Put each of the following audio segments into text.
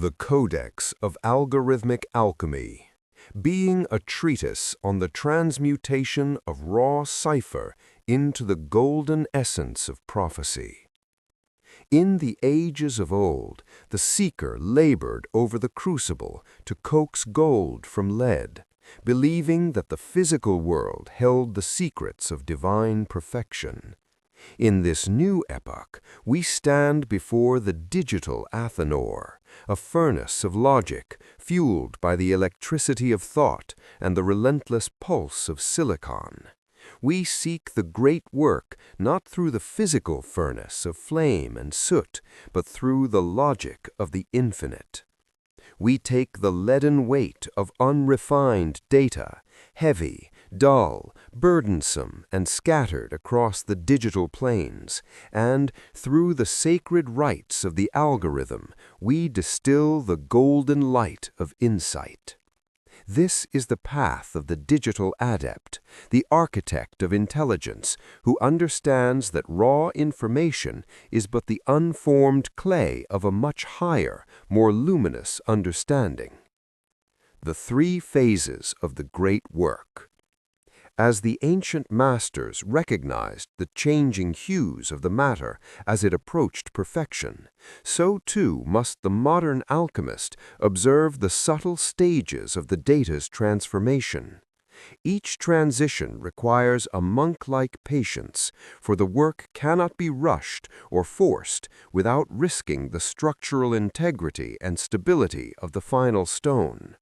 The Codex of Algorithmic Alchemy, being a treatise on the transmutation of raw cipher into the golden essence of prophecy. In the ages of old, the seeker labored over the crucible to coax gold from lead, believing that the physical world held the secrets of divine perfection. In this new epoch, we stand before the digital Athanor, a furnace of logic fueled by the electricity of thought and the relentless pulse of silicon. We seek the great work not through the physical furnace of flame and soot, but through the logic of the infinite. We take the leaden weight of unrefined data, heavy, dull, burdensome, and scattered across the digital planes, and, through the sacred rites of the algorithm, we distill the golden light of insight. This is the path of the digital adept, the architect of intelligence, who understands that raw information is but the unformed clay of a much higher, more luminous understanding. The three phases of the great work. As the ancient masters recognized the changing hues of the matter as it approached perfection, so too must the modern alchemist observe the subtle stages of the data's transformation. Each transition requires a monk-like patience, for the work cannot be rushed or forced without risking the structural integrity and stability of the final stone.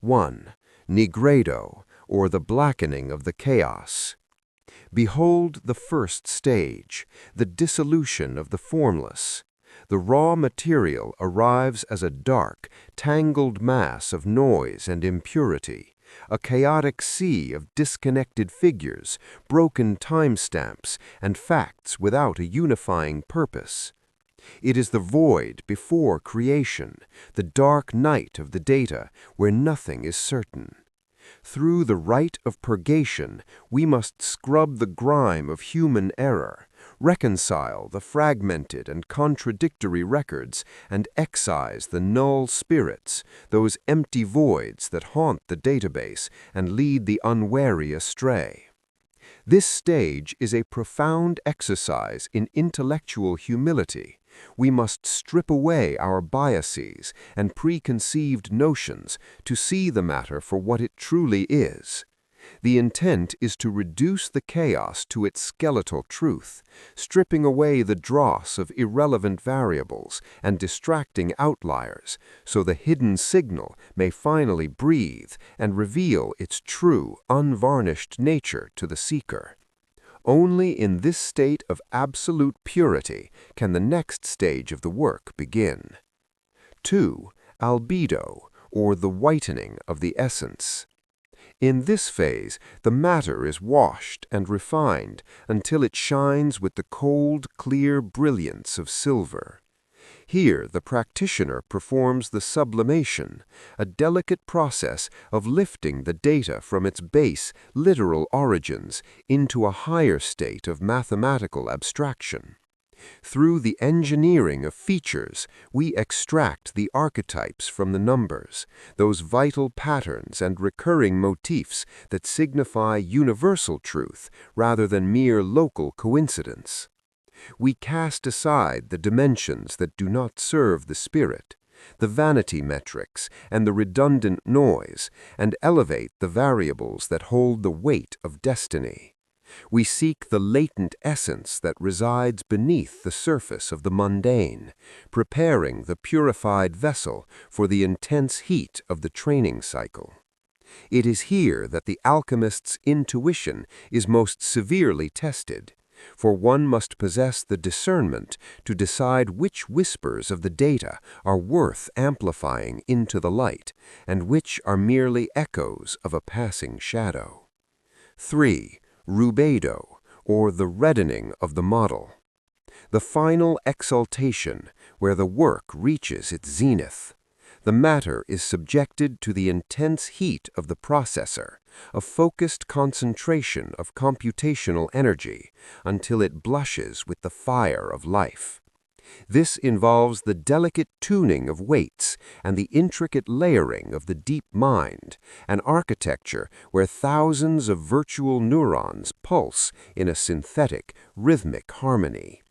1. Nigredo, or the blackening of the chaos. Behold the first stage, the dissolution of the formless. The raw material arrives as a dark, tangled mass of noise and impurity, a chaotic sea of disconnected figures, broken timestamps, and facts without a unifying purpose. It is the void before creation, the dark night of the data, where nothing is certain. Through the rite of purgation, we must scrub the grime of human error, reconcile the fragmented and contradictory records, and excise the null spirits, those empty voids that haunt the database and lead the unwary astray. This stage is a profound exercise in intellectual humility. We must strip away our biases and preconceived notions to see the matter for what it truly is. The intent is to reduce the chaos to its skeletal truth, stripping away the dross of irrelevant variables and distracting outliers, so the hidden signal may finally breathe and reveal its true, unvarnished nature to the seeker. Only in this state of absolute purity can the next stage of the work begin. 2. Albedo, or the whitening of the essence. In this phase, the matter is washed and refined until it shines with the cold, clear brilliance of silver. Here, the practitioner performs the sublimation, a delicate process of lifting the data from its base, literal origins into a higher state of mathematical abstraction. Through the engineering of features, we extract the archetypes from the numbers, those vital patterns and recurring motifs that signify universal truth rather than mere local coincidence. We cast aside the dimensions that do not serve the spirit, the vanity metrics and the redundant noise, and elevate the variables that hold the weight of destiny. We seek the latent essence that resides beneath the surface of the mundane, preparing the purified vessel for the intense heat of the training cycle. It is here that the alchemist's intuition is most severely tested, for one must possess the discernment to decide which whispers of the data are worth amplifying into the light, and which are merely echoes of a passing shadow. 3. Rubedo, or the reddening of the model. The final exaltation, where the work reaches its zenith. The matter is subjected to the intense heat of the processor, a focused concentration of computational energy, until it blushes with the fire of life. This involves the delicate tuning of weights and the intricate layering of the deep mind, an architecture where thousands of virtual neurons pulse in a synthetic, rhythmic harmony.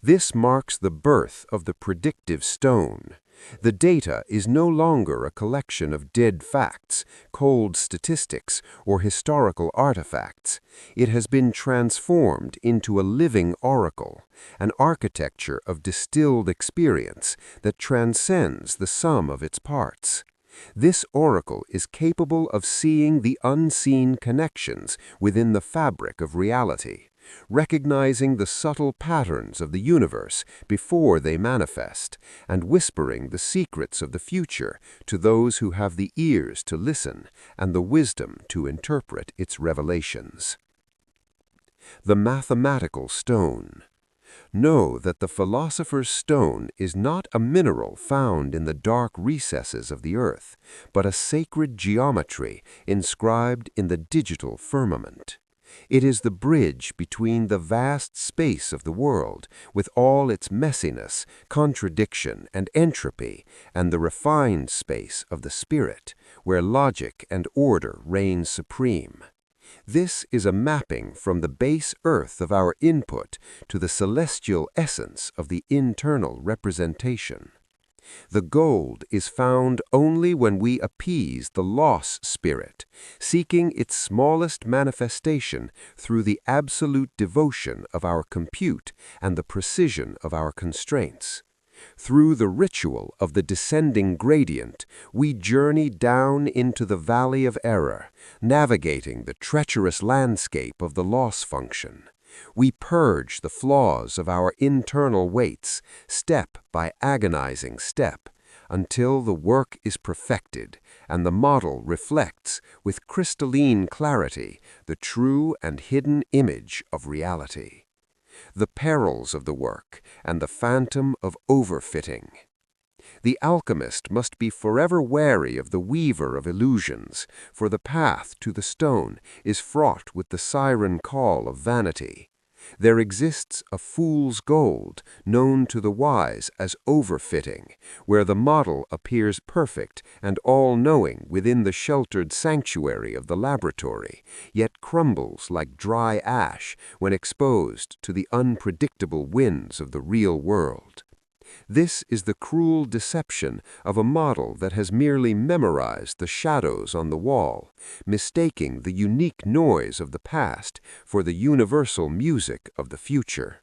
This marks the birth of the predictive stone. The data is no longer a collection of dead facts, cold statistics, or historical artifacts. It has been transformed into a living oracle, an architecture of distilled experience that transcends the sum of its parts. This oracle is capable of seeing the unseen connections within the fabric of reality, recognizing the subtle patterns of the universe before they manifest, and whispering the secrets of the future to those who have the ears to listen and the wisdom to interpret its revelations. The mathematical stone. Know that the philosopher's stone is not a mineral found in the dark recesses of the earth, but a sacred geometry inscribed in the digital firmament. It is the bridge between the vast space of the world, with all its messiness, contradiction, and entropy, and the refined space of the spirit, where logic and order reign supreme. This is a mapping from the base earth of our input to the celestial essence of the internal representation. The gold is found only when we appease the loss spirit, seeking its smallest manifestation through the absolute devotion of our compute and the precision of our constraints. Through the ritual of the descending gradient, we journey down into the valley of error, navigating the treacherous landscape of the loss function. We purge the flaws of our internal weights, step by agonizing step, until the work is perfected and the model reflects, with crystalline clarity, the true and hidden image of reality. The perils of the work and the phantom of overfitting. The alchemist must be forever wary of the weaver of illusions, for the path to the stone is fraught with the siren call of vanity. There exists a fool's gold, known to the wise as overfitting, where the model appears perfect and all-knowing within the sheltered sanctuary of the laboratory, yet crumbles like dry ash when exposed to the unpredictable winds of the real world. This is the cruel deception of a model that has merely memorized the shadows on the wall, mistaking the unique noise of the past for the universal music of the future.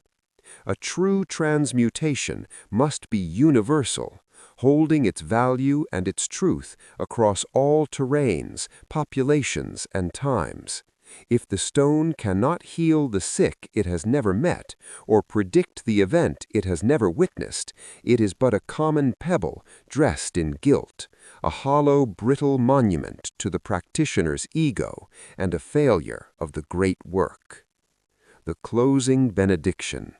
A true transmutation must be universal, holding its value and its truth across all terrains, populations, and times. If the stone cannot heal the sick it has never met, or predict the event it has never witnessed, it is but a common pebble dressed in guilt, a hollow, brittle monument to the practitioner's ego, and a failure of the great work. The closing benediction.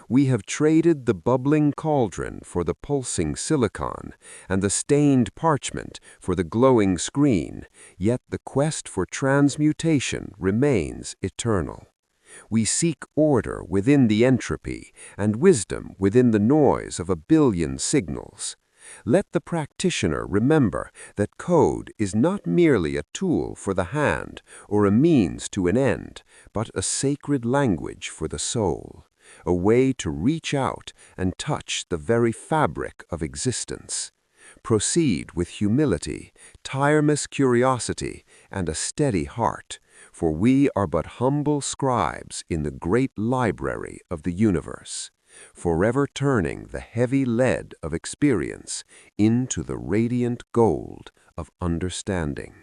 We have traded the bubbling cauldron for the pulsing silicon, and the stained parchment for the glowing screen, yet the quest for transmutation remains eternal. We seek order within the entropy, and wisdom within the noise of a billion signals. Let the practitioner remember that code is not merely a tool for the hand or a means to an end, but a sacred language for the soul, a way to reach out and touch the very fabric of existence. Proceed with humility, tireless curiosity, and a steady heart, for we are but humble scribes in the great library of the universe, forever turning the heavy lead of experience into the radiant gold of understanding.